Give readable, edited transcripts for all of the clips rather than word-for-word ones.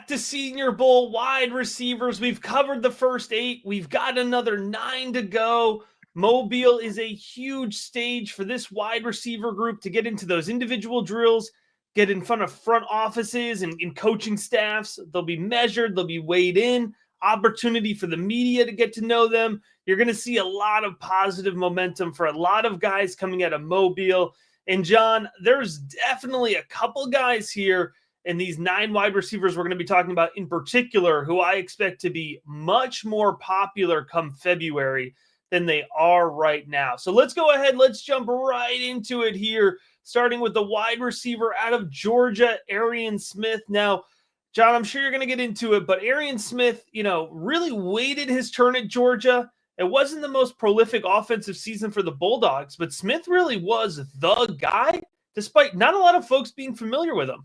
back to Senior Bowl wide receivers. We've covered the first 8. We've got another 9 to go. Mobile is a huge stage for this wide receiver group to get into those individual drills, get in front of front offices and coaching staffs. They'll be measured. They'll be weighed in. Opportunity for the media to get to know them. You're going to see a lot of positive momentum for a lot of guys coming out of Mobile. And John, there's definitely a couple guys here and these 9 wide receivers we're going to be talking about in particular, who I expect to be much more popular come February than they are right now. So let's go ahead. Let's jump right into it here, starting with the wide receiver out of Georgia, Arian Smith. Now, John, I'm sure you're going to get into it, but Arian Smith, really waited his turn at Georgia. It wasn't the most prolific offensive season for the Bulldogs, but Smith really was the guy, despite not a lot of folks being familiar with him.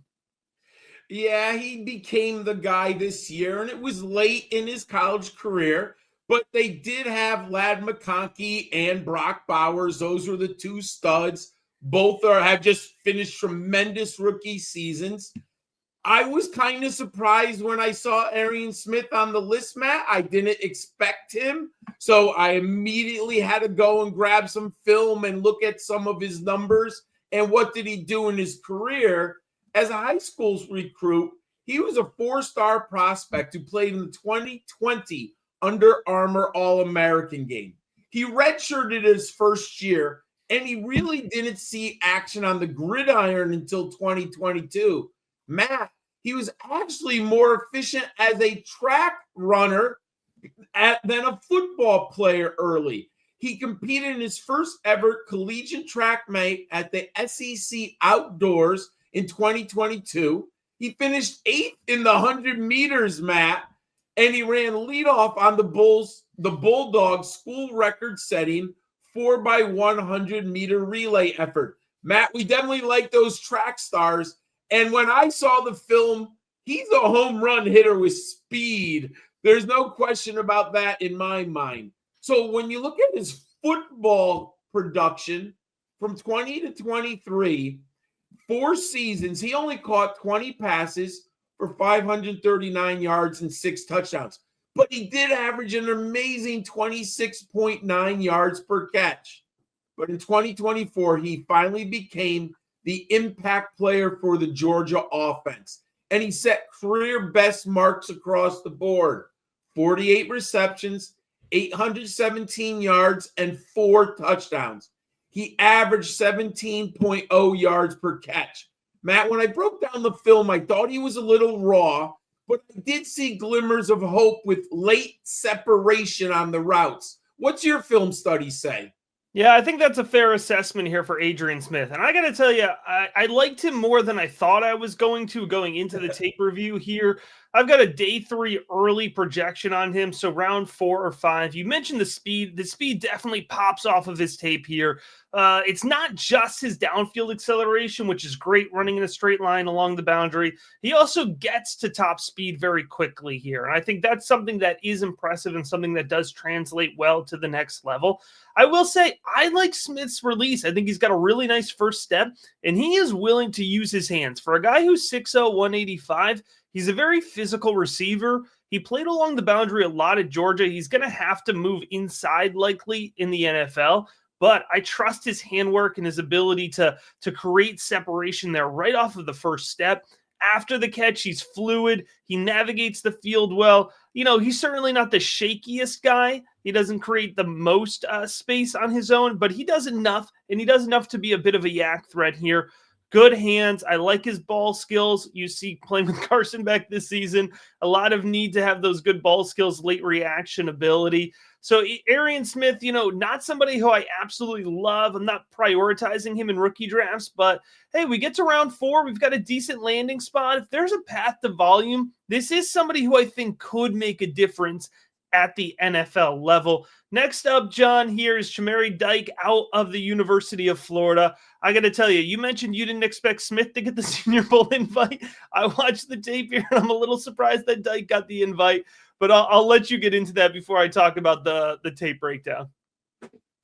Yeah, he became the guy this year, and it was late in his college career, but they did have Ladd McConkey and Brock Bowers. Those were the 2 studs. Both have just finished tremendous rookie seasons. I was kind of surprised when I saw Arian Smith on the list, Matt. I didn't expect him, so I immediately had to go and grab some film and look at some of his numbers. And what did he do in his career? As a high school recruit, he was a 4-star prospect who played in the 2020 Under Armour All-American game. He redshirted his first year, and he really didn't see action on the gridiron until 2022. Matt, he was actually more efficient as a track runner than a football player early. He competed in his first ever collegiate track meet at the SEC Outdoors in 2022. He finished 8th in the 100 meters, Matt, and he ran leadoff on the Bulldogs school record setting 4x100 meter relay effort. Matt, we definitely like those track stars. And when I saw the film, he's a home run hitter with speed. There's no question about that in my mind. So when you look at his football production from 20 to 23, 4 seasons, he only caught 20 passes for 539 yards and 6 touchdowns. But he did average an amazing 26.9 yards per catch. But in 2024, he finally became the impact player for the Georgia offense. And he set career best marks across the board. 48 receptions, 817 yards, and 4 touchdowns. He averaged 17.0 yards per catch. Matt, when I broke down the film, I thought he was a little raw, but I did see glimmers of hope with late separation on the routes. What's your film study say? Yeah, I think that's a fair assessment here for Arian Smith. And I got to tell you, I liked him more than I thought I was going into the tape review here. I've got a day 3 early projection on him, so round 4 or 5. You mentioned the speed. The speed definitely pops off of his tape here. It's not just his downfield acceleration, which is great running in a straight line along the boundary. He also gets to top speed very quickly here. And I think that's something that is impressive and something that does translate well to the next level. I will say I like Smith's release. I think he's got a really nice first step, and he is willing to use his hands. For a guy who's 6'0", 185, he's a very physical receiver. He played along the boundary a lot at Georgia. He's going to have to move inside likely in the NFL, but I trust his handwork and his ability to create separation there right off of the first step. After the catch, he's fluid. He navigates the field well. He's certainly not the shakiest guy. He doesn't create the most space on his own, but he does enough, and he does enough to be a bit of a yak threat here. Good hands. I like his ball skills. You see playing with Carson Bech this season, a lot of need to have those good ball skills, late reaction ability. So Arian Smith, not somebody who I absolutely love. I'm not prioritizing him in rookie drafts, but hey, we get to round 4. We've got a decent landing spot. If there's a path to volume, this is somebody who I think could make a difference at the NFL level. Next up, John, here is Chimere Dike out of the University of Florida. I got to tell you, you mentioned you didn't expect Smith to get the Senior Bowl invite. I watched the tape here, and I'm a little surprised that Dike got the invite, but I'll let you get into that before I talk about the tape breakdown.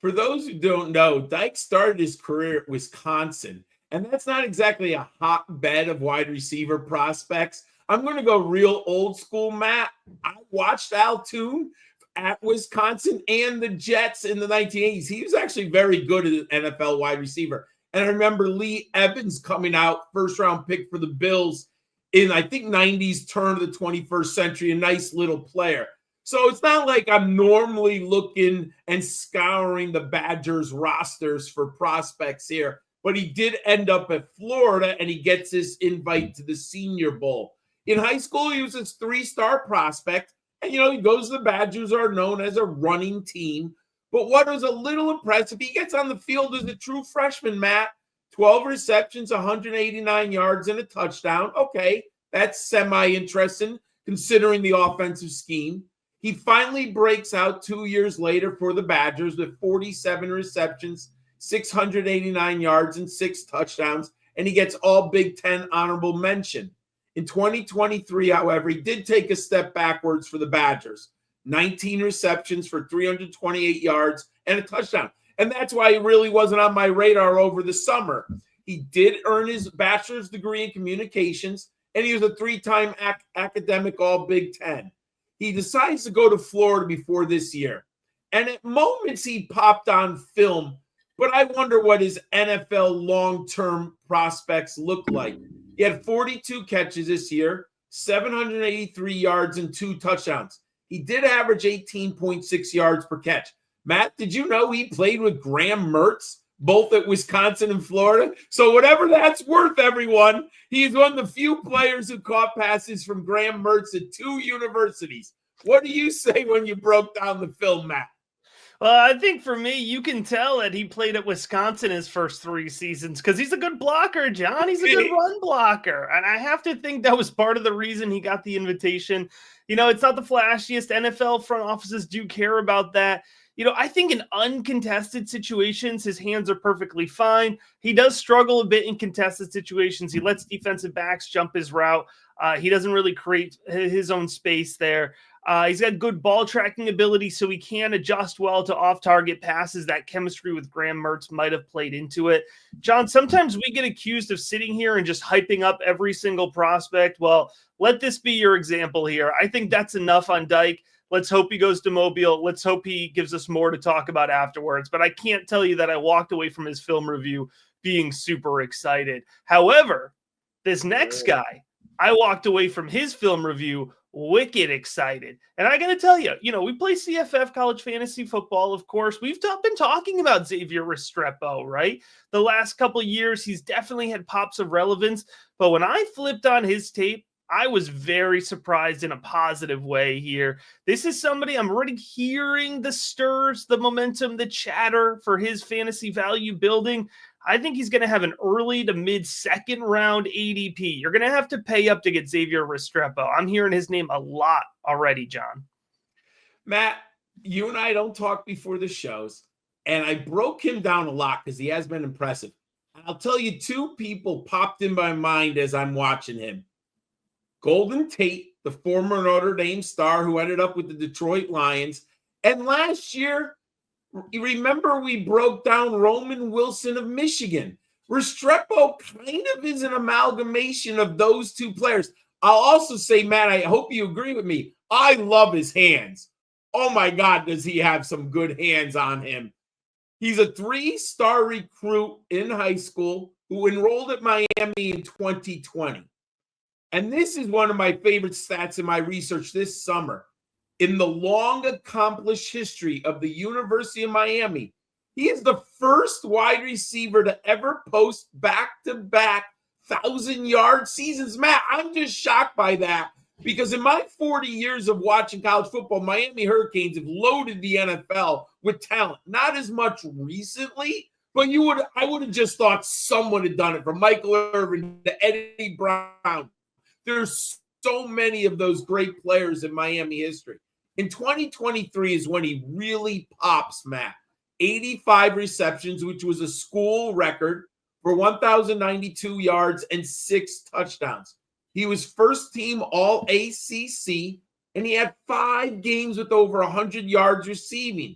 For those who don't know, Dike started his career at Wisconsin, and that's not exactly a hotbed of wide receiver prospects. I'm going to go real old school, Matt. I watched Al Toon at Wisconsin and the Jets in the 1980s. He was actually very good as an NFL wide receiver. And I remember Lee Evans coming out, first-round pick for the Bills in, I think, 90s, turn of the 21st century, a nice little player. So it's not like I'm normally looking and scouring the Badgers rosters for prospects here, but he did end up at Florida, and he gets his invite to the Senior Bowl. In high school, he was his three-star prospect, and, he goes to the Badgers, are known as a running team. But what was a little impressive, he gets on the field as a true freshman, Matt. 12 receptions, 189 yards, and a touchdown. Okay, that's semi-interesting considering the offensive scheme. He finally breaks out 2 years later for the Badgers with 47 receptions, 689 yards, and 6 touchdowns, and he gets all Big Ten honorable mention. In 2023, however, he did take a step backwards for the Badgers. 19 receptions for 328 yards and a touchdown. And that's why he really wasn't on my radar over the summer. He did earn his bachelor's degree in communications, and he was a 3-time academic All-Big Ten. He decides to go to Florida before this year. And at moments he popped on film, but I wonder what his NFL long-term prospects look like. He had 42 catches this year, 783 yards, and 2 touchdowns. He did average 18.6 yards per catch. Matt, did you know he played with Graham Mertz, both at Wisconsin and Florida? So whatever that's worth, everyone, he's one of the few players who caught passes from Graham Mertz at 2 universities. What do you say when you broke down the film, Matt? Well, I think for me, you can tell that he played at Wisconsin his first 3 seasons because he's a good blocker, John. He's a good run blocker. And I have to think that was part of the reason he got the invitation. It's not the flashiest. NFL front offices do care about that. I think in uncontested situations, his hands are perfectly fine. He does struggle a bit in contested situations. He lets defensive backs jump his route. He doesn't really create his own space there. He's got good ball tracking ability, so he can adjust well to off-target passes. That chemistry with Graham Mertz might have played into it. John, sometimes we get accused of sitting here and just hyping up every single prospect. Well, let this be your example here. I think that's enough on Dike. Let's hope he goes to Mobile. Let's hope he gives us more to talk about afterwards. But I can't tell you that I walked away from his film review being super excited. However, this next guy, I walked away from his film review wicked excited. And I got to tell you, we play CFF college fantasy football, of course. We've been talking about Xavier Restrepo, right? The last couple of years, he's definitely had pops of relevance. But when I flipped on his tape, I was very surprised in a positive way here. This is somebody I'm already hearing the stirs, the momentum, the chatter for his fantasy value building. I think he's going to have an early to mid-second round ADP. You're going to have to pay up to get Xavier Restrepo. I'm hearing his name a lot already, John. Matt, you and I don't talk before the shows, and I broke him down a lot because he has been impressive. I'll tell you, 2 people popped in my mind as I'm watching him. Golden Tate, the former Notre Dame star who ended up with the Detroit Lions. And last year, you remember we broke down Roman Wilson of Michigan. Restrepo kind of is an amalgamation of those 2 players. I'll also say, Matt, I hope you agree with me. I love his hands. Oh my God, does he have some good hands on him. He's a 3-star recruit in high school who enrolled at Miami in 2020. And this is one of my favorite stats in my research this summer. In the long accomplished history of the University of Miami, he is the first wide receiver to ever post back-to-back 1,000-yard seasons. Matt, I'm just shocked by that because in my 40 years of watching college football, Miami Hurricanes have loaded the NFL with talent. Not as much recently, but I would have just thought someone had done it, from Michael Irvin to Eddie Brown. There's so many of those great players in Miami history. In 2023 is when he really pops, Matt. 85 receptions, which was a school record, for 1,092 yards and 6 touchdowns. He was first team All ACC, and he had 5 games with over 100 yards receiving.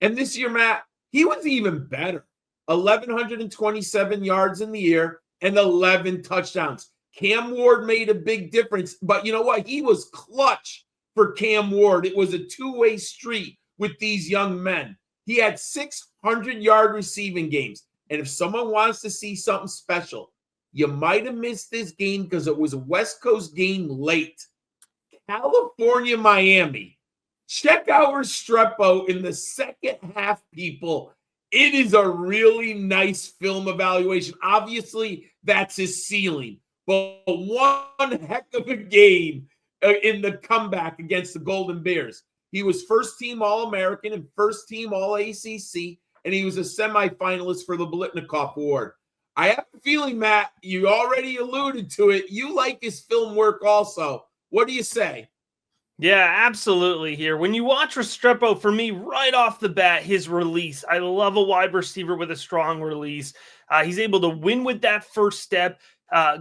And this year, Matt, he was even better. 1,127 yards in the year and 11 touchdowns. Cam Ward made a big difference, but you know what? He was clutch for Cam Ward. It was a two-way street with these young men. He had 600-yard receiving games. And if someone wants to see something special, you might have missed this game because it was a West Coast game late. California, Miami. Check out Restrepo in the second half, people. It is a really nice film evaluation. Obviously, that's his ceiling. But one heck of a game in the comeback against the Golden Bears. He was first-team All-American and first-team All-ACC, and he was a semifinalist for the Biletnikoff Award. I have a feeling, Matt, you already alluded to it. You like his film work also. What do you say? Yeah, absolutely here. When you watch Restrepo, for me, right off the bat, his release. I love a wide receiver with a strong release. He's able to win with that first step.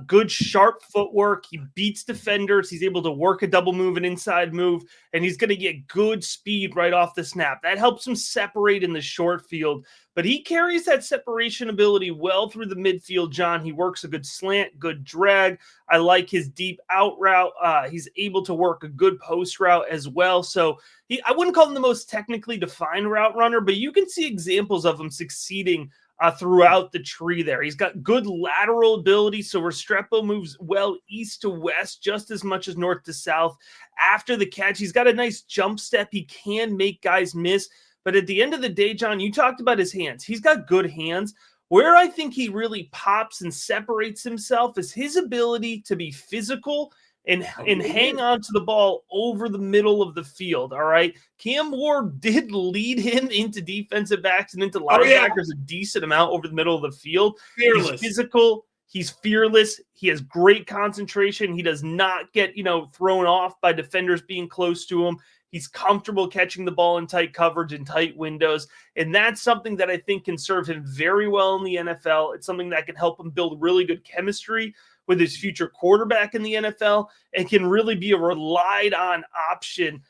Good, sharp footwork. He beats defenders. He's able to work a double move, an inside move, and he's going to get good speed right off the snap. That helps him separate in the short field, but he carries that separation ability well through the midfield, John. He works a good slant, good drag. I like his deep out route. He's able to work a good post route as well. So I wouldn't call him the most technically defined route runner, but you can see examples of him succeeding throughout the tree there. He's got good lateral ability, so Restrepo moves well east to west just as much as north to south. After the catch, he's got a nice jump step. He can make guys miss, but at the end of the day, John, you talked about his hands. He's got good hands. Where I think he really pops and separates himself is his ability to be physical and hang on to the ball over the middle of the field, all right? Cam Ward did lead him into defensive backs and into linebackers a decent amount over the middle of the field. Fearless. He's physical. He's fearless. He has great concentration. He does not get, thrown off by defenders being close to him. He's comfortable catching the ball in tight coverage and tight windows, and that's something that I think can serve him very well in the NFL. It's something that can help him build really good chemistry with his future quarterback in the NFL and can really be a relied on option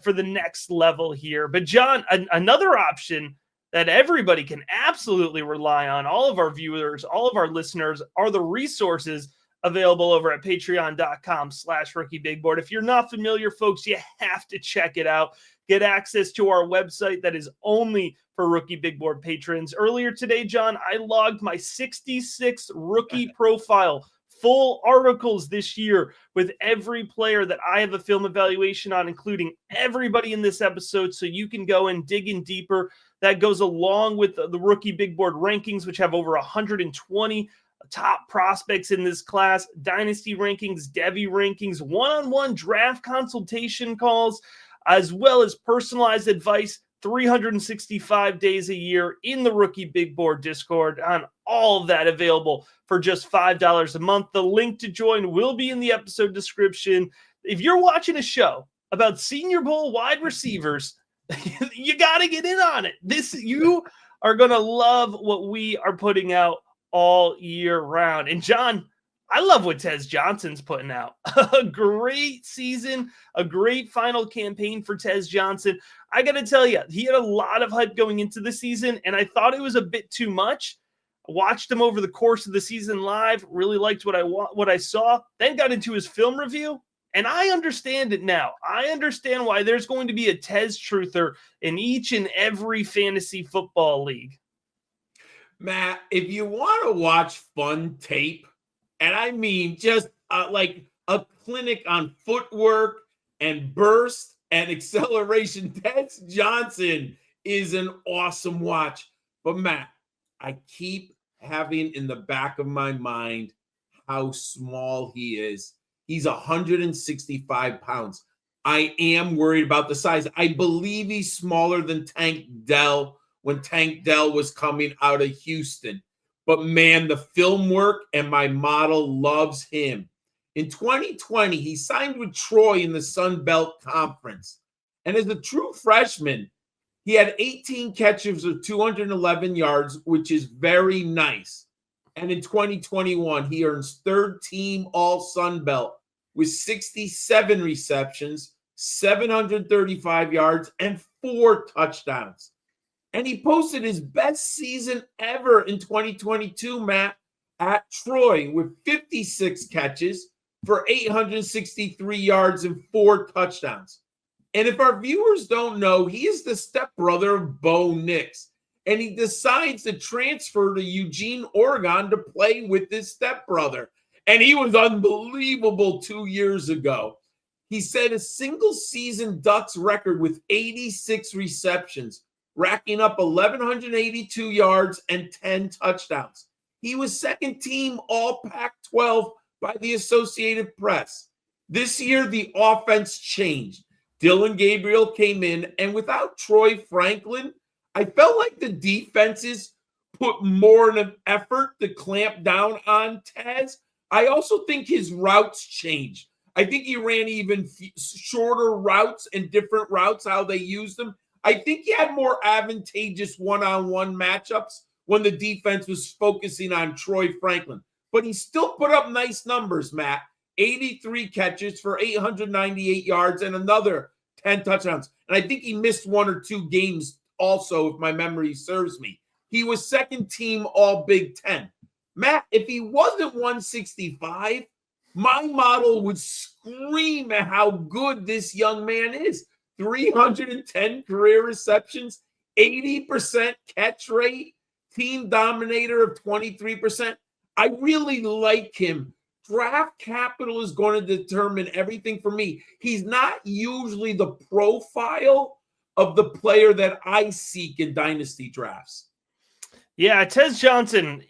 for the next level here. But John, another option that everybody can absolutely rely on, all of our viewers, all of our listeners, are the resources available over at patreon.com/rookieBigBoard. If you're not familiar, folks, you have to check it out. Get access to our website that is only for Rookie Big Board patrons. Earlier today, John, I logged my 66th rookie profile, full articles this year with every player that I have a film evaluation on, including everybody in this episode, so you can go and dig in deeper. That goes along with the Rookie Big Board rankings, which have over 120 top prospects in this class, dynasty rankings, Devy rankings, one-on-one draft consultation calls, as well as personalized advice 365 days a year in the Rookie Big Board Discord. On all of that available for just $5 a month. The link to join will be in the episode description. If you're watching a show about Senior Bowl wide receivers, you got to get in on it. You are going to love what we are putting out all year round. And John, I love what Tez Johnson's putting out. A great season, a great final campaign for Tez Johnson. I got to tell you, he had a lot of hype going into the season, and I thought it was a bit too much. I watched him over the course of the season live, really liked what I saw, then got into his film review, and I understand it now. I understand why there's going to be a Tez truther in each and every fantasy football league. Matt, if you want to watch fun tape, and I mean just like a clinic on footwork and burst and acceleration, Tez Johnson is an awesome watch. But Matt, I keep having in the back of my mind how small he is. He's 165 pounds. I am worried about the size. I believe he's smaller than Tank Dell when Tank Dell was coming out of Houston. But man, the film work and my model loves him. In 2020, he signed with Troy in the Sun Belt Conference. And as a true freshman, he had 18 catches of 211 yards, which is very nice. And in 2021, he earns third team All Sun Belt with 67 receptions, 735 yards, and 4 touchdowns. And he posted his best season ever in 2022, Matt, at Troy with 56 catches for 863 yards and 4 touchdowns. And if our viewers don't know, he is the stepbrother of Bo Nix. And he decides to transfer to Eugene, Oregon to play with his stepbrother. And he was unbelievable 2 years ago. He set a single season Ducks record with 86 receptions, racking up 1,182 yards and 10 touchdowns. He was second team All Pac-12 by the Associated Press. This year, the offense changed. Dillon Gabriel came in, and without Troy Franklin, I felt like the defenses put more of an effort to clamp down on Tez. I also think his routes changed. I think he ran even shorter routes and different routes, how they used them. I think he had more advantageous one-on-one matchups when the defense was focusing on Troy Franklin. But he still put up nice numbers, Matt. 83 catches for 898 yards and another 10 touchdowns. And I think he missed 1 or 2 games also, if my memory serves me. He was second team All Big Ten. Matt, if he wasn't 165, my model would scream at how good this young man is. 310 career receptions, 80% catch rate, team dominator of 23%. I really like him. Draft capital is going to determine everything for me. He's not usually the profile of the player that I seek in dynasty drafts. Yeah, Tez Johnson,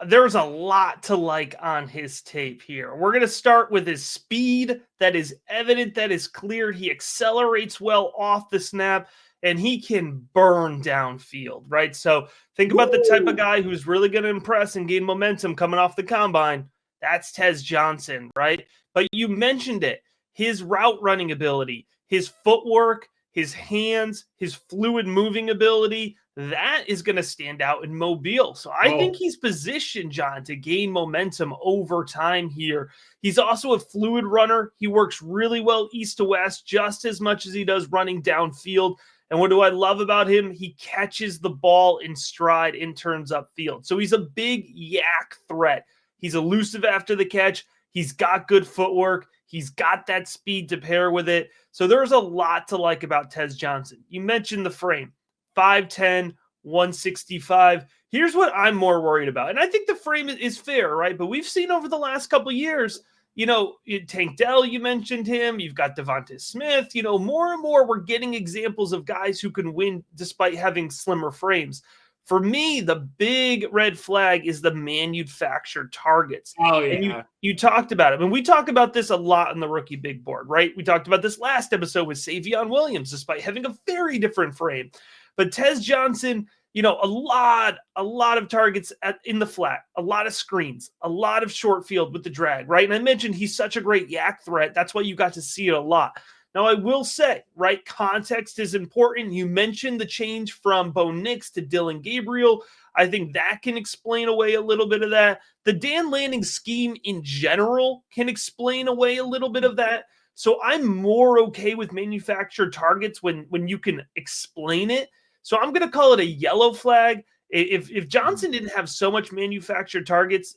there's a lot to like on his tape here. We're going to start with his speed. That is evident, that is clear. He accelerates well off the snap, and he can burn downfield, right? So think about the type of guy who's really going to impress and gain momentum coming off the combine. That's Tez Johnson, right? But you mentioned it. His route running ability, his footwork, his hands, his fluid moving ability, that is going to stand out in Mobile. So I think he's positioned, John, to gain momentum over time here. He's also a fluid runner. He works really well east to west, just as much as he does running downfield. And what do I love about him? He catches the ball in stride and turns upfield. So he's a big yak threat. He's elusive after the catch. He's got good footwork. He's got that speed to pair with it. So there's a lot to like about Tez Johnson. You mentioned the frame. 5'10", 165. Here's what I'm more worried about. And I think the frame is fair, right? But we've seen over the last couple of years, Tank Dell, you mentioned him. You've got Devonta Smith. More and more we're getting examples of guys who can win despite having slimmer frames. For me, the big red flag is the manufactured targets. Oh, yeah. And you talked about it. And we talk about this a lot on the rookie big board, right? We talked about this last episode with Xavier Williams, despite having a very different frame. But Tez Johnson, a lot of targets in the flat, a lot of screens, a lot of short field with the drag, right? And I mentioned he's such a great yak threat. That's why you got to see it a lot. Now, I will say, right, context is important. You mentioned the change from Bo Nix to Dillon Gabriel. I think that can explain away a little bit of that. The Dan Lanning scheme in general can explain away a little bit of that. So I'm more okay with manufactured targets when you can explain it. So I'm going to call it a yellow flag. If Johnson didn't have so much manufactured targets,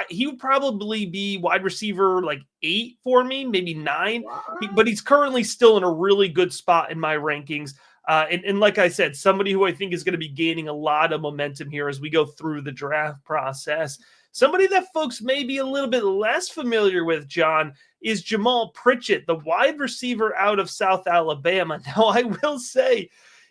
he would probably be wide receiver like 8 for me, maybe 9. But he's currently still in a really good spot in my rankings. And like I said, somebody who I think is going to be gaining a lot of momentum here as we go through the draft process. Somebody that folks may be a little bit less familiar with, John, is Jamaal Pritchett, the wide receiver out of South Alabama. Now, I will say,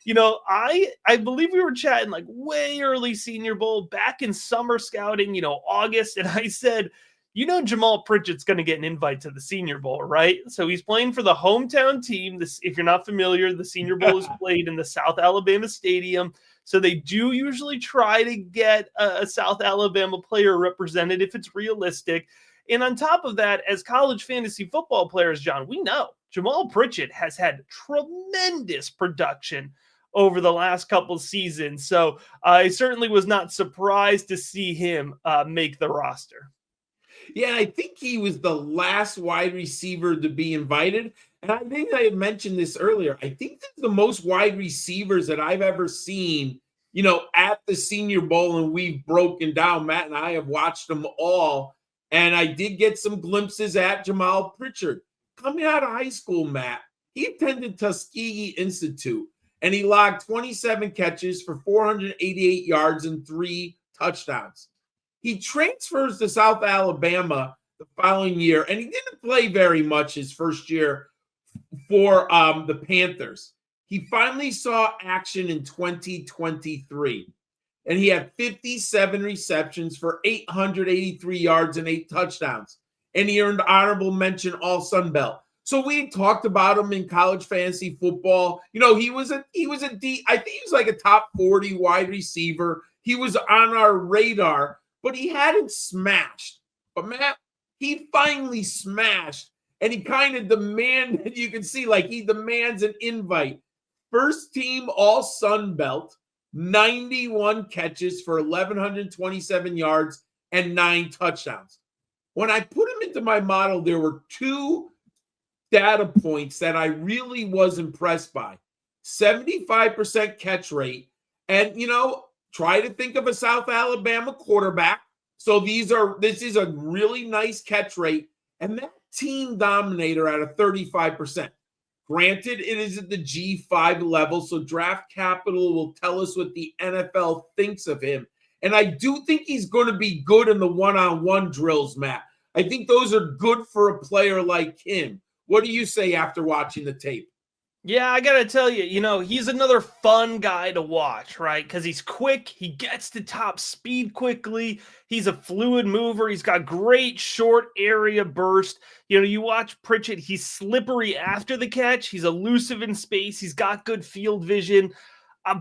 I believe we were chatting like way early Senior Bowl back in summer scouting, August. And I said, Jamaal Pritchett's going to get an invite to the Senior Bowl, right? So he's playing for the hometown team. If you're not familiar, the Senior Bowl is played in the South Alabama Stadium. So they do usually try to get a South Alabama player represented if it's realistic. And on top of that, as college fantasy football players, John, we know Jamaal Pritchett has had tremendous production over the last couple seasons. So I certainly was not surprised to see him make the roster. Yeah, I think he was the last wide receiver to be invited. And I think I had mentioned this earlier. I think this is the most wide receivers that I've ever seen at the Senior Bowl, and we've broken down. Matt and I have watched them all, and I did get some glimpses at Jamaal Pritchett. Coming out of high school, Matt, he attended Tuskegee Institute, and he logged 27 catches for 488 yards and 3 touchdowns. He transfers to South Alabama the following year, and he didn't play very much his first year for the Panthers. He finally saw action in 2023, and he had 57 receptions for 883 yards and 8 touchdowns, and he earned honorable mention All Sun Belt. So we talked about him in college fantasy football. He was a D. I think he was like a top 40 wide receiver. He was on our radar, but he hadn't smashed. But Matt, he finally smashed, and he kind of demanded. You can see like he demands an invite. First team All Sun Belt, 91 catches for 1,127 yards and 9 touchdowns. When I put him into my model, there were 2 data points that I really was impressed by. 75% catch rate. And, try to think of a South Alabama quarterback. So this is a really nice catch rate. And that team dominator at a 35%. Granted, it is at the G5 level, so draft capital will tell us what the NFL thinks of him. And I do think he's going to be good in the one-on-one drills, Matt. I think those are good for a player like him. What do you say after watching the tape? Yeah, I got to tell you, he's another fun guy to watch, right? Because he's quick. He gets to top speed quickly. He's a fluid mover. He's got great short area burst. You watch Pritchett, he's slippery after the catch. He's elusive in space. He's got good field vision.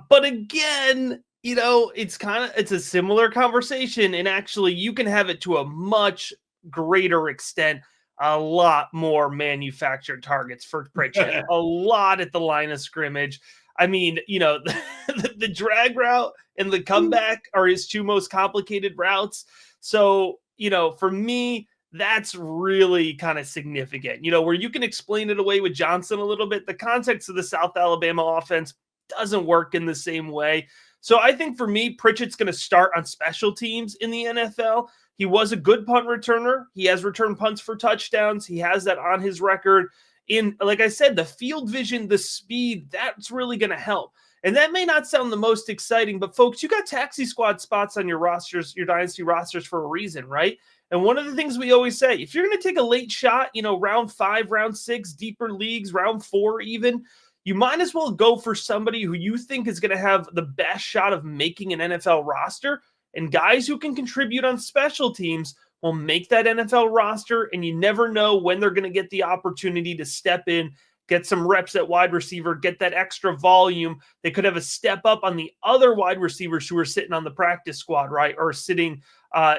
But again, it's a similar conversation. And actually, you can have it to a much greater extent. A lot more manufactured targets for Pritchett, a lot at the line of scrimmage. I mean, the drag route and the comeback are his 2 most complicated routes. So, for me, that's really kind of significant, where you can explain it away with Johnson a little bit. The context of the South Alabama offense doesn't work in the same way. So I think for me, Pritchett's going to start on special teams in the NFL. He was a good punt returner. He has returned punts for touchdowns. He has that on his record. Like I said, the field vision, the speed, that's really going to help. And that may not sound the most exciting, but folks, you got taxi squad spots on your rosters, your dynasty rosters for a reason, right? And one of the things we always say, if you're going to take a late shot, round 5, round 6, deeper leagues, round 4 even, you might as well go for somebody who you think is going to have the best shot of making an NFL roster. And guys who can contribute on special teams will make that NFL roster, and you never know when they're going to get the opportunity to step in, get some reps at wide receiver, get that extra volume. They could have a step up on the other wide receivers who are sitting on the practice squad, right, or sitting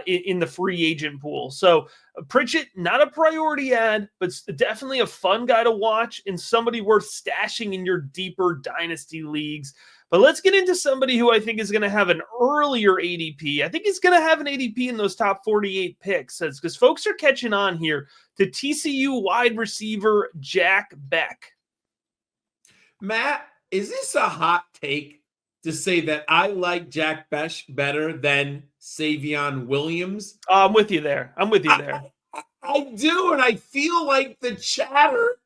in the free agent pool. So Pritchett, not a priority ad, but definitely a fun guy to watch and somebody worth stashing in your deeper dynasty leagues. But let's get into somebody who I think is going to have an earlier ADP. I think he's going to have an ADP in those top 48 picks because folks are catching on here to TCU wide receiver Jack Bech. Matt, is this a hot take to say that I like Jack Bech better than Savion Williams? I'm with you there. I do, and I feel like the chatter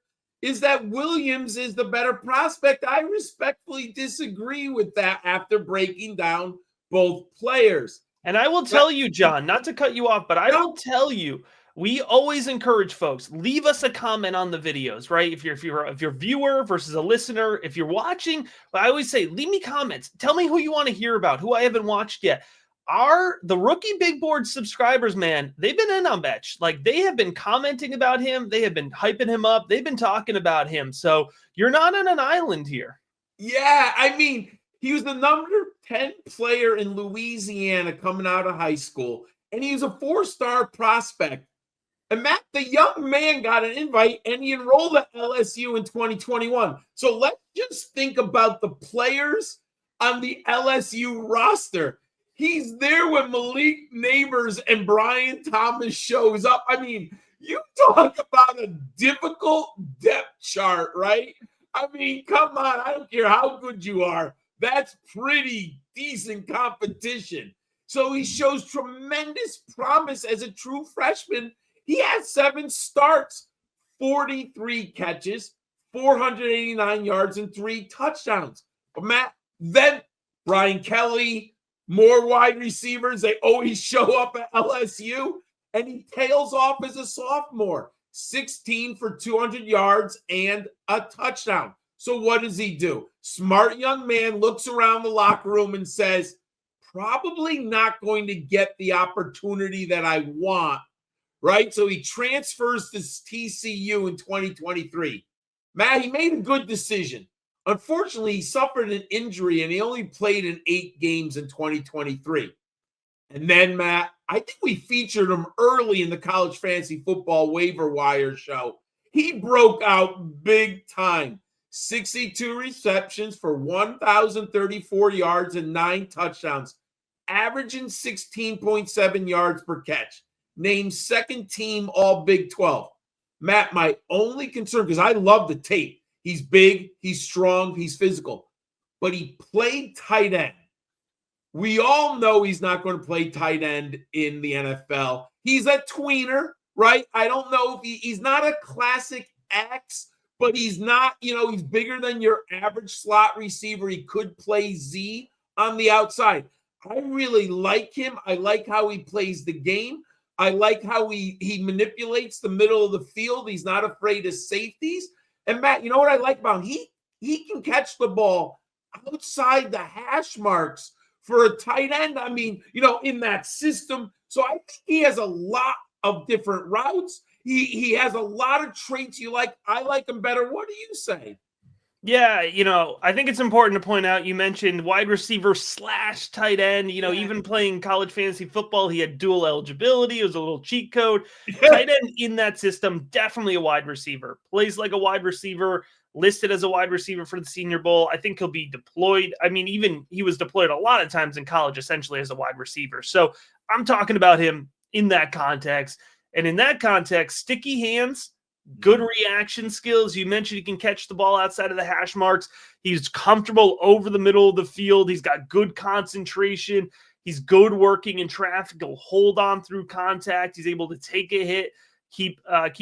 is that Williams is the better prospect. I respectfully disagree with that after breaking down both players. And I will tell you, John, not to cut you off, but I will tell you, we always encourage folks, leave us a comment on the videos, right? If you're a viewer versus a listener, if you're watching, I always say, leave me comments. Tell me who you want to hear about, who I haven't watched yet. The rookie big board subscribers, man, they've been in on Bech. Like, they have been commenting about him. They have been hyping him up. They've been talking about him. So you're not on an island here. Yeah, I mean, he was the number 10 player in Louisiana coming out of high school, and he was a 4-star prospect. And Matt, the young man got an invite, and he enrolled at LSU in 2021. So let's just think about the players on the LSU roster. He's there when Malik Neighbors and Brian Thomas shows up. I mean, you talk about a difficult depth chart, right? I mean, come on. I don't care how good you are. That's pretty decent competition. So he shows tremendous promise as a true freshman. He had 7 starts, 43 catches, 489 yards, and 3 touchdowns. But Matt, then Brian Kelly, more wide receivers. They always show up at LSU, and he tails off as a sophomore. 16 for 200 yards and a touchdown. So what does he do? Smart young man looks around the locker room and says, probably not going to get the opportunity that I want, right? So he transfers to TCU in 2023. Matt, he made a good decision. Unfortunately, he suffered an injury and he only played in 8 games in 2023. And then, Matt, I think we featured him early in the College Fantasy Football Waiver Wire show. He broke out big time. 62 receptions for 1,034 yards and 9 touchdowns, averaging 16.7 yards per catch. Named second team All Big 12. Matt, my only concern, because I love the tape. He's big, he's strong, he's physical. But he played tight end. We all know he's not going to play tight end in the NFL. He's a tweener, right? I don't know if he's not a classic X, but he's not, he's bigger than your average slot receiver. He could play Z on the outside. I really like him. I like how he plays the game. I like how he manipulates the middle of the field. He's not afraid of safeties. And Matt, you know what I like about him? He can catch the ball outside the hash marks for a tight end. I mean, in that system. So I think he has a lot of different routes. He has a lot of traits you like. I like him better. What do you say? Yeah, I think it's important to point out, you mentioned wide receiver / tight end. Even playing college fantasy football, he had dual eligibility. It was a little cheat code. Tight end in that system, definitely a wide receiver. Plays like a wide receiver, listed as a wide receiver for the Senior Bowl. I think he'll be deployed. I mean, even he was deployed a lot of times in college, essentially as a wide receiver. So I'm talking about him in that context. And in that context, sticky hands, good reaction skills. You mentioned he can catch the ball outside of the hash marks. He's comfortable over the middle of the field. He's got good concentration. He's good working in traffic. He'll hold on through contact. He's able to take a hit, keep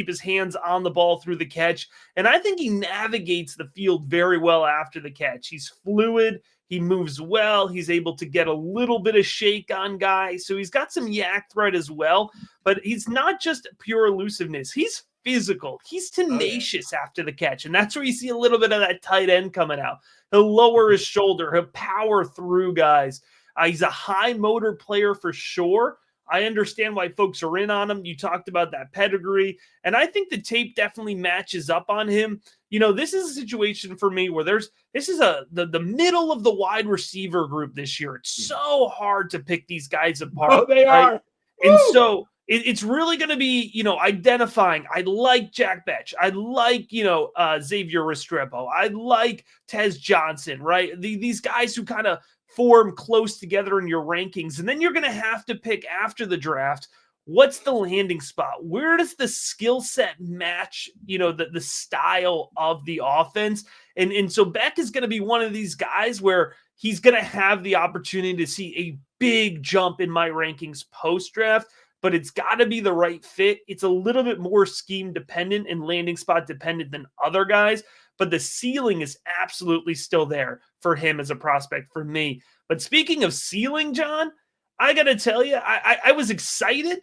his hands on the ball through the catch. And I think he navigates the field very well after the catch. He's fluid. He moves well. He's able to get a little bit of shake on guys. So he's got some yak threat as well. But he's not just pure elusiveness. He's physical. He's tenacious after the catch. And that's where you see a little bit of that tight end coming out. He'll lower his shoulder. He'll power through guys. He's a high motor player for sure. I understand why folks are in on him. You talked about that pedigree. And I think the tape definitely matches up on him. This is a situation for me where this is the middle of the wide receiver group this year. It's so hard to pick these guys apart. Oh, they right? are. And so it's really going to be, identifying. I like Jack Bech. I like, Xavier Restrepo. I like Tez Johnson, right? These guys who kind of form close together in your rankings. And then you're going to have to pick after the draft, what's the landing spot? Where does the skill set match, the style of the offense? And so Bech is going to be one of these guys where he's going to have the opportunity to see a big jump in my rankings post-draft, but it's got to be the right fit. It's a little bit more scheme dependent and landing spot dependent than other guys, but the ceiling is absolutely still there for him as a prospect for me. But speaking of ceiling, John, I got to tell you, I was excited.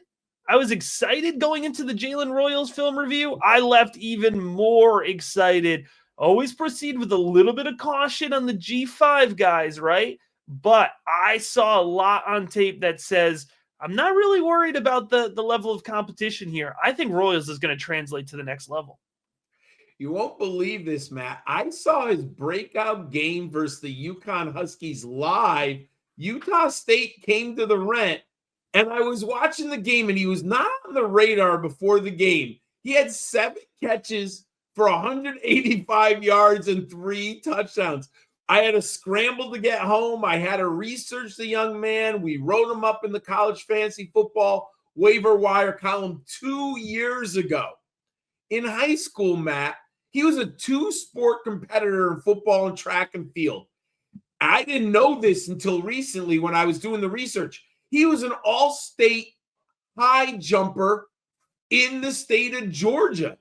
I was excited going into the Jalen Royals film review. I left even more excited. Always proceed with a little bit of caution on the G5 guys, right? But I saw a lot on tape that says, I'm not really worried about the level of competition here. I think Royals is going to translate to the next level. You won't believe this, Matt. I saw his breakout game versus the UConn Huskies live. Utah State came to the Rent, and I was watching the game, and he was not on the radar before the game. He had 7 catches for 185 yards and 3 touchdowns. I had to scramble to get home. I had to research the young man. We wrote him up in the College Fantasy Football Waiver Wire column 2 years ago. In high school, Matt, he was a 2-sport competitor in football and track and field. I didn't know this until recently when I was doing the research. He was an all-state high jumper in the state of Georgia.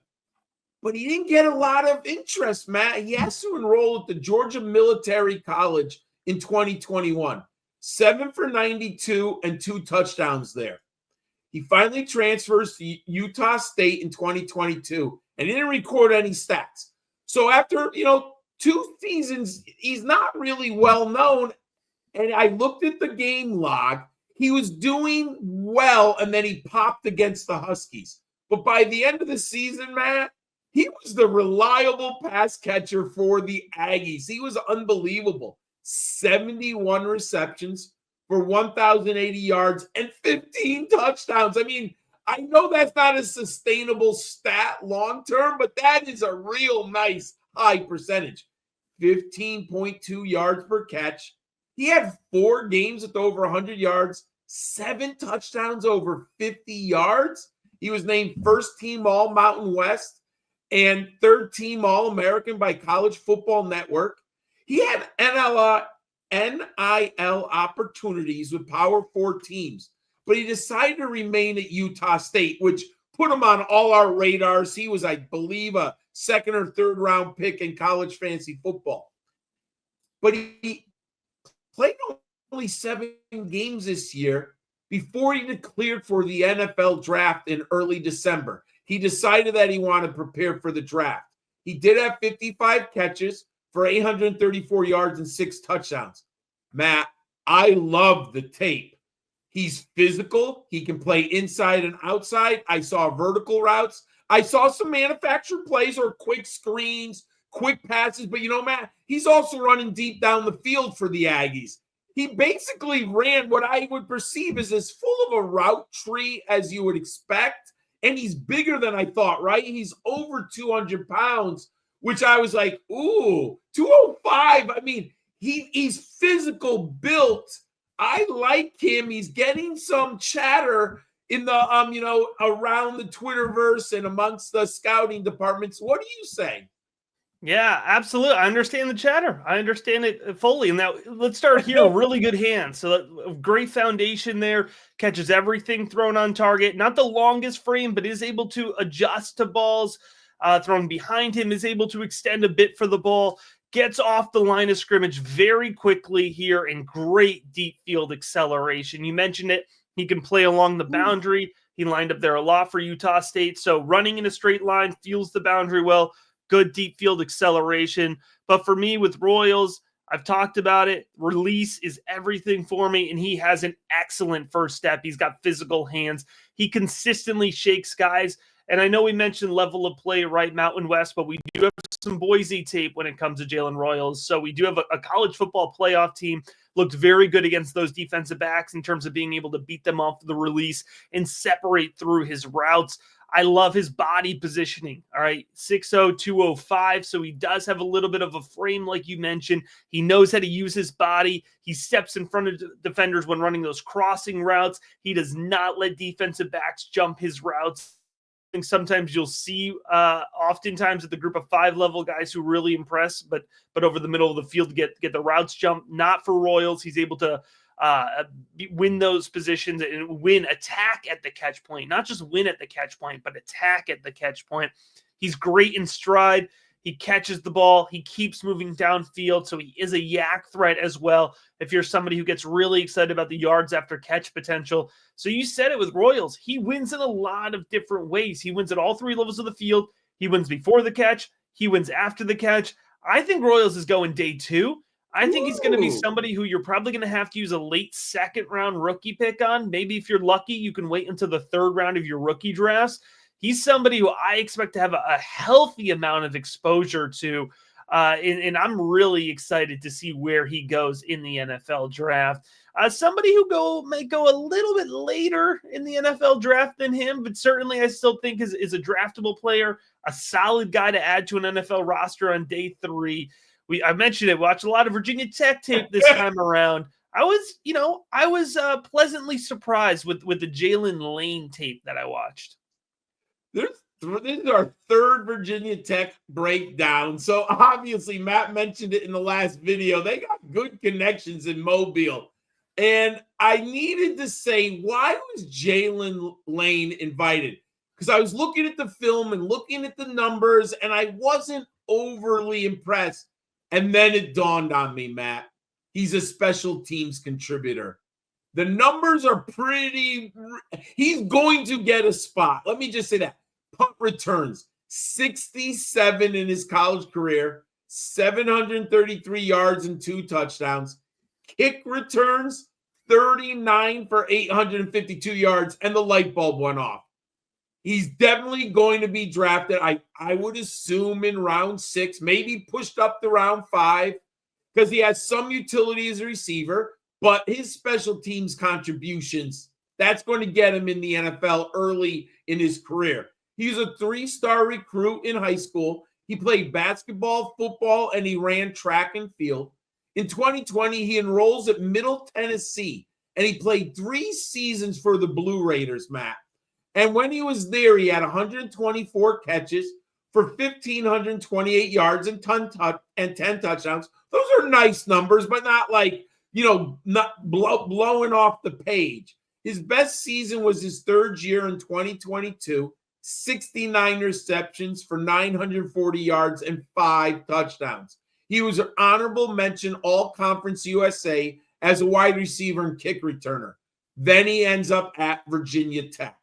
But he didn't get a lot of interest, Matt. He has to enroll at the Georgia Military College in 2021. 7 for 92 and 2 touchdowns there. He finally transfers to Utah State in 2022, and he didn't record any stats. So after, 2 seasons, he's not really well known. And I looked at the game log. He was doing well, and then he popped against the Huskies. But by the end of the season, Matt, he was the reliable pass catcher for the Aggies. He was unbelievable. 71 receptions for 1,080 yards and 15 touchdowns. I mean, I know that's not a sustainable stat long-term, but that is a real nice high percentage. 15.2 yards per catch. He had 4 games with over 100 yards, 7 touchdowns over 50 yards. He was named first team All Mountain West and third team All-American by College Football Network. He had NIL opportunities with Power 4 teams, but he decided to remain at Utah State, which put him on all our radars. He was, I believe, a 2nd or 3rd round pick in college fantasy football. But he played only 7 games this year before he declared for the NFL draft in early December. He decided that he wanted to prepare for the draft. He did have 55 catches for 834 yards and 6 touchdowns. Matt, I love the tape. He's physical. He can play inside and outside. I saw vertical routes. I saw some manufactured plays or quick screens, quick passes. But, Matt, he's also running deep down the field for the Aggies. He basically ran what I would perceive as full of a route tree as you would expect. And he's bigger than I thought, right? He's over 200 pounds, which I was like, ooh, 205. I mean, he's physical built. I like him. He's getting some chatter in the, around the Twitterverse and amongst the scouting departments. What do you say? Yeah, absolutely. I understand the chatter. I understand it fully. And now let's start here. Really good hands. So great foundation there. Catches everything thrown on target. Not the longest frame, but is able to adjust to balls thrown behind him. Is able to extend a bit for the ball. Gets off the line of scrimmage very quickly here and great deep field acceleration. You mentioned it. He can play along the boundary. He lined up there a lot for Utah State. So running in a straight line, feels the boundary well. Good deep field acceleration. But for me with Royals, I've talked about it. Release is everything for me, and he has an excellent first step. He's got physical hands. He consistently shakes guys. And I know we mentioned level of play, right, Mountain West, but we do have some Boise tape when it comes to Jalen Royals. So we do have a college football playoff team. Looked very good against those defensive backs in terms of being able to beat them off the release and separate through his routes. I love his body positioning. All right, 6'0", 205. So he does have a little bit of a frame, like you mentioned. He knows how to use his body. He steps in front of defenders when running those crossing routes. He does not let defensive backs jump his routes. Sometimes you'll see oftentimes at the group of 5 level guys who really impress, but over the middle of the field to get the routes jump. Not for Royals. He's able to win those positions and win attack at the catch point, not just win at the catch point, but attack at the catch point. He's great in stride. He catches the ball. He keeps moving downfield. So he is a yak threat as well. If you're somebody who gets really excited about the yards after catch potential. So you said it with Royals. He wins in a lot of different ways. He wins at all 3 levels of the field. He wins before the catch. He wins after the catch. I think Royals is going day 2. I think he's going to be somebody who you're probably going to have to use a late 2nd round rookie pick on. Maybe if you're lucky, you can wait until the 3rd round of your rookie drafts. He's somebody who I expect to have a healthy amount of exposure to, and I'm really excited to see where he goes in the NFL draft. Somebody who may go a little bit later in the NFL draft than him, but certainly I still think is a draftable player, a solid guy to add to an NFL roster on day 3. I mentioned it. Watched a lot of Virginia Tech tape this time around. I was pleasantly surprised with the Jaylin Lane tape that I watched. There's This is our third Virginia Tech breakdown. So obviously, Matt mentioned it in the last video. They got good connections in Mobile. And I needed to say, why was Jaylin Lane invited? Because I was looking at the film and looking at the numbers, and I wasn't overly impressed. And then it dawned on me, Matt, he's a special teams contributor. The numbers are pretty – he's going to get a spot. Let me just say that. Punt returns, 67 in his college career, 733 yards and 2 touchdowns. Kick returns, 39 for 852 yards, and the light bulb went off. He's definitely going to be drafted, I would assume, in round 6, maybe pushed up to round 5, because he has some utility as a receiver, but his special teams contributions, that's going to get him in the NFL early in his career. He's a 3-star recruit in high school. He played basketball, football, and he ran track and field. In 2020, he enrolls at Middle Tennessee, and he played 3 seasons for the Blue Raiders, Matt. And when he was there, he had 124 catches for 1,528 yards and 10 touchdowns. Those are nice numbers, but not like, not blowing off the page. His best season was his 3rd year in 2022. 69 receptions for 940 yards and 5 touchdowns. He was an honorable mention All-Conference USA as a wide receiver and kick returner. Then he ends up at Virginia Tech.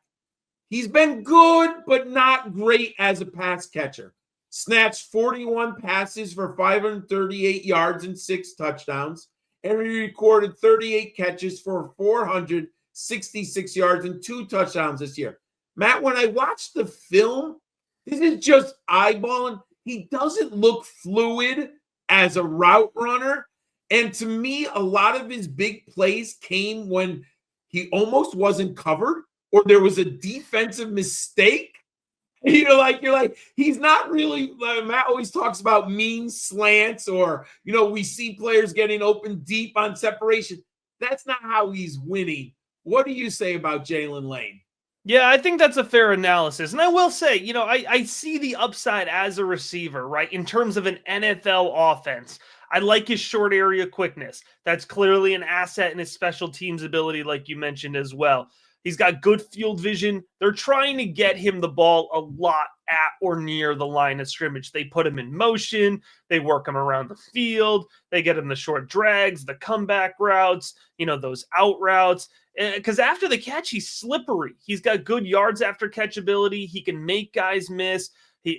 He's been good, but not great as a pass catcher. Snatched 41 passes for 538 yards and 6 touchdowns, and he recorded 38 catches for 466 yards and 2 touchdowns this year. Matt, when I watched the film, this is just eyeballing. He doesn't look fluid as a route runner. And to me, a lot of his big plays came when he almost wasn't covered or there was a defensive mistake. You're like, he's not really, Matt always talks about mean slants or, we see players getting open deep on separation. That's not how he's winning. What do you say about Jaylin Lane? Yeah, I think that's a fair analysis. And I will say, I see the upside as a receiver, right? In terms of an NFL offense. I like his short area quickness. That's clearly an asset in his special teams ability, like you mentioned as well. He's got good field vision. They're trying to get him the ball a lot at or near the line of scrimmage. They put him in motion. They work him around the field. They get him the short drags, the comeback routes, those out routes. Because after the catch, he's slippery. He's got good yards after catch ability. He can make guys miss.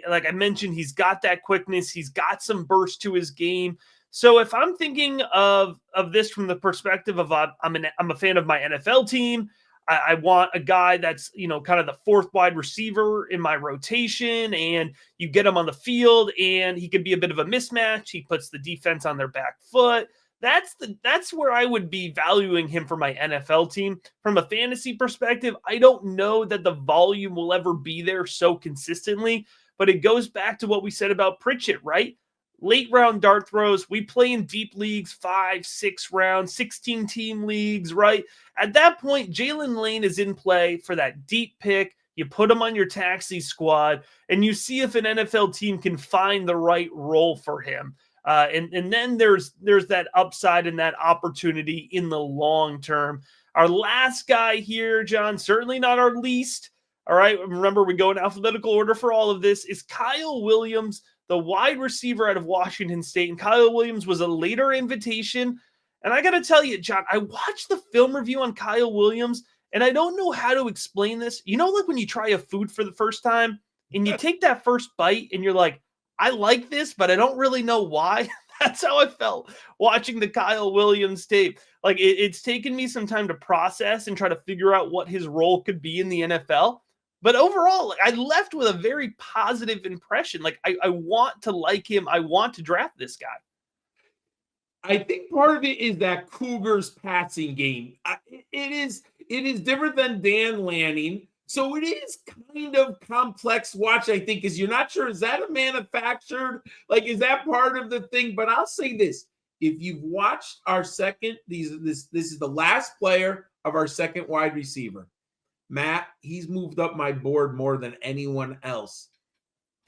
Like I mentioned, he's got that quickness. He's got some burst to his game. So if I'm thinking of this from the perspective of I'm a fan of my NFL team, I want a guy that's, kind of the 4th wide receiver in my rotation, and you get him on the field and he can be a bit of a mismatch. He puts the defense on their back foot. That's where I would be valuing him for my NFL team. From a fantasy perspective, I don't know that the volume will ever be there so consistently, but it goes back to what we said about Pritchett, right? Late round dart throws. We play in deep leagues, 5, 6 rounds, 16 team leagues, right? At that point, Jaylin Lane is in play for that deep pick. You put him on your taxi squad and you see if an NFL team can find the right role for him. And then there's that upside and that opportunity in the long term. Our last guy here, John, certainly not our least. All right. Remember, we go in alphabetical order for all of this, is Kyle Williams, the wide receiver out of Washington State. And Kyle Williams was a later invitation. And I got to tell you, John, I watched the film review on Kyle Williams, and I don't know how to explain this. Like when you try a food for the first time and you take that first bite and you're like, I like this, but I don't really know why. That's how I felt watching the Kyle Williams tape. Like it's taken me some time to process and try to figure out what his role could be in the NFL. But overall, I left with a very positive impression. Like I want to like him. I want to draft this guy. I think part of it is that Cougars passing game. It is different than Dan Lanning. So it is kind of complex watch, I think, because you're not sure, is that a manufactured? Like, is that part of the thing? But I'll say this. If you've watched our second, this is the last player of our second wide receiver. Matt, he's moved up my board more than anyone else.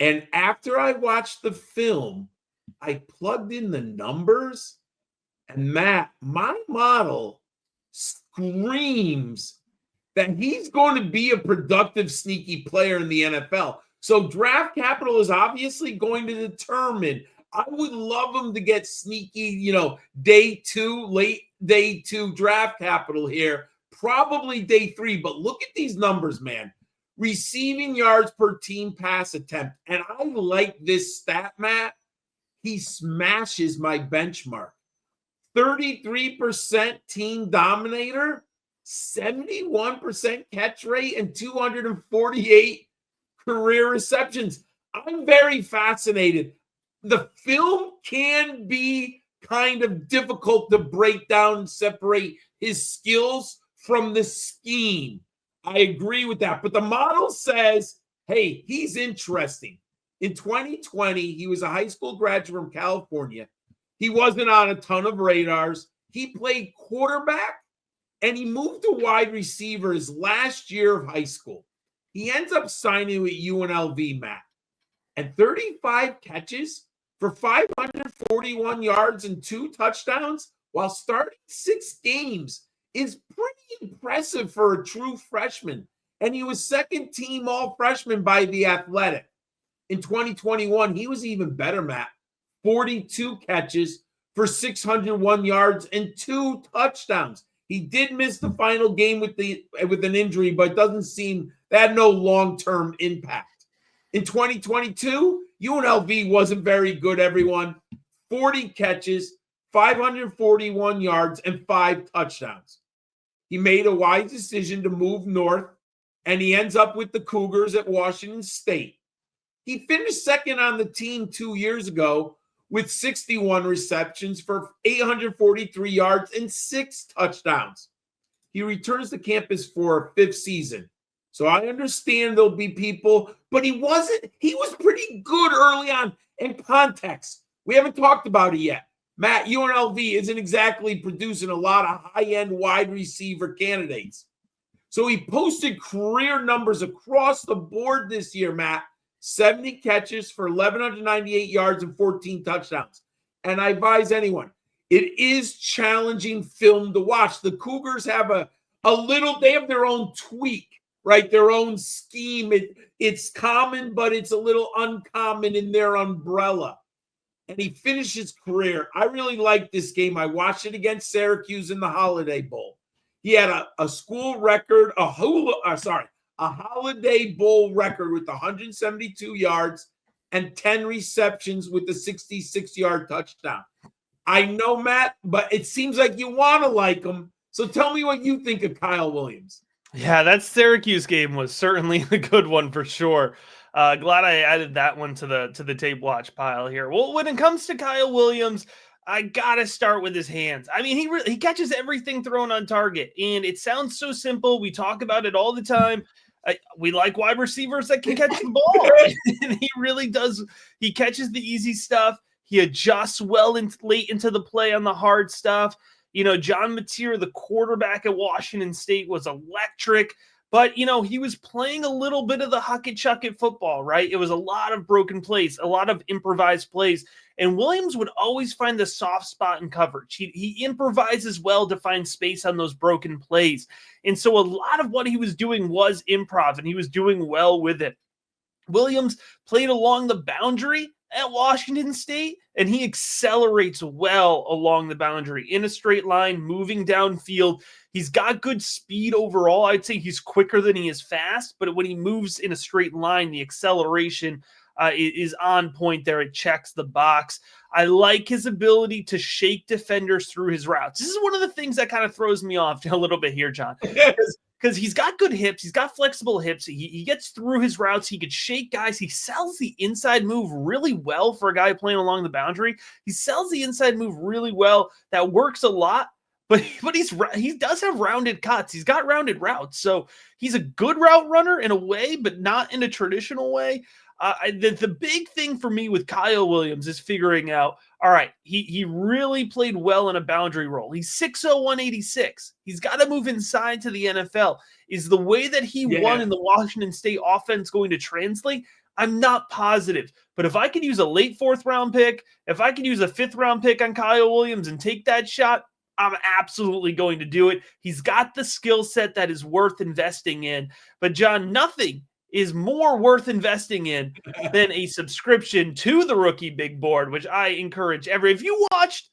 And after I watched the film, I plugged in the numbers, and Matt, my model screams that he's going to be a productive, sneaky player in the NFL. So draft capital is obviously going to determine. I would love him to get sneaky, late day 2 draft capital here, probably day 3. But look at these numbers, man. Receiving yards per team pass attempt. And I like this stat, Matt. He smashes my benchmark. 33% team dominator, 71% catch rate, and 248 career receptions. I'm very fascinated. The film can be kind of difficult to break down and separate his skills from the scheme. I agree with that. But the model says, hey, he's interesting. In 2020, he was a high school graduate from California. He wasn't on a ton of radars. He played quarterback, and he moved to wide receiver his last year of high school. He ends up signing with UNLV, Matt. And 35 catches for 541 yards and 2 touchdowns while starting 6 games is pretty impressive for a true freshman. And he was second team all-freshman by The Athletic. In 2021, he was even better, Matt. 42 catches for 601 yards and 2 touchdowns. He did miss the final game with an injury, but it doesn't seem that had no long-term impact. In 2022, UNLV wasn't very good, everyone. 40 catches, 541 yards, and 5 touchdowns. He made a wise decision to move north, and he ends up with the Cougars at Washington State. He finished second on the team 2 years ago with 61 receptions for 843 yards and 6 touchdowns. He returns to campus for a 5th season. So I understand there'll be people, but he was pretty good early on. In context, we haven't talked about it yet. Matt, UNLV isn't exactly producing a lot of high-end wide receiver candidates. So he posted career numbers across the board this year, Matt. 70 catches for 1,198 yards and 14 touchdowns. And I advise anyone, it is challenging film to watch. The Cougars have they have their own tweak, right? Their own scheme. It's common, but it's a little uncommon in their umbrella. And he finished his career. I really liked this game. I watched it against Syracuse in the Holiday Bowl. He had a school record, a Holiday Bowl record with 172 yards and 10 receptions with a 66-yard touchdown. I know, Matt, but it seems like you want to like him. So tell me what you think of Kyle Williams. Yeah, that Syracuse game was certainly a good one for sure. Glad I added that one to the tape watch pile here. Well, when it comes to Kyle Williams, I gotta start with his hands. I mean, he catches everything thrown on target, and it sounds so simple. We talk about it all the time. We like wide receivers that can catch the ball, and he really does. He catches the easy stuff. He adjusts well late into the play on the hard stuff. John Mateer, the quarterback at Washington State, was electric. But, he was playing a little bit of the huck-it-chuck-it football, right? It was a lot of broken plays, a lot of improvised plays. And Williams would always find the soft spot in coverage. He improvises well to find space on those broken plays. And so a lot of what he was doing was improv, and he was doing well with it. Williams played along the boundary at Washington State, and he accelerates well along the boundary in a straight line, moving downfield. He's got good speed overall. I'd say he's quicker than he is fast, but when he moves in a straight line, the acceleration is on point there. It checks the box. I like his ability to shake defenders through his routes. This is one of the things that kind of throws me off a little bit here, John, because he's got good hips. He's got flexible hips. He gets through his routes. He could shake guys. He sells the inside move really well for a guy playing along the boundary. He sells the inside move really well. That works a lot. But he does have rounded cuts. He's got rounded routes. So he's a good route runner in a way, but not in a traditional way. The big thing for me with Kyle Williams is figuring out, all right, he really played well in a boundary role. He's 6'0", 186. He's got to move inside to the NFL. Is the way that he won in the Washington State offense going to translate? I'm not positive. But if I could use a late 4th round pick, if I could use a 5th round pick on Kyle Williams and take that shot, I'm absolutely going to do it. He's got the skill set that is worth investing in. But John, nothing is more worth investing in than a subscription to the Rookie Big Board, which I encourage if you watched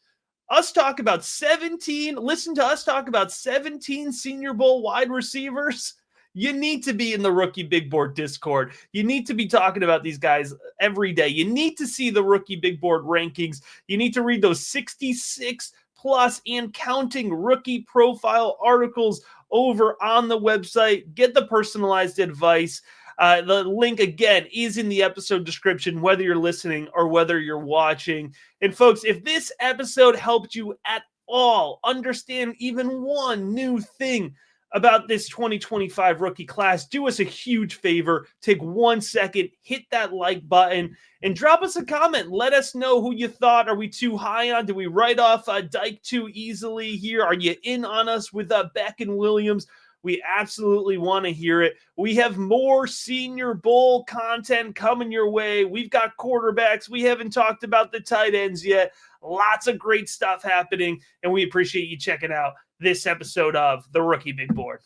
us talk about 17, listen to us talk about 17 Senior Bowl wide receivers, you need to be in the Rookie Big Board Discord. You need to be talking about these guys every day. You need to see the Rookie Big Board rankings. You need to read those 66 plus and counting rookie profile articles over on the website. Get the personalized advice. The link, again, is in the episode description, whether you're listening or whether you're watching. And folks, if this episode helped you at all understand even one new thing about this 2025 rookie class, do us a huge favor. Take 1 second, hit that like button, and drop us a comment. Let us know who you thought. Are we too high on? Did we write off Dike too easily here? Are you in on us with Bech and Williams? We absolutely want to hear it. We have more Senior Bowl content coming your way. We've got quarterbacks. We haven't talked about the tight ends yet. Lots of great stuff happening, and we appreciate you checking out this episode of the Rookie Big Board.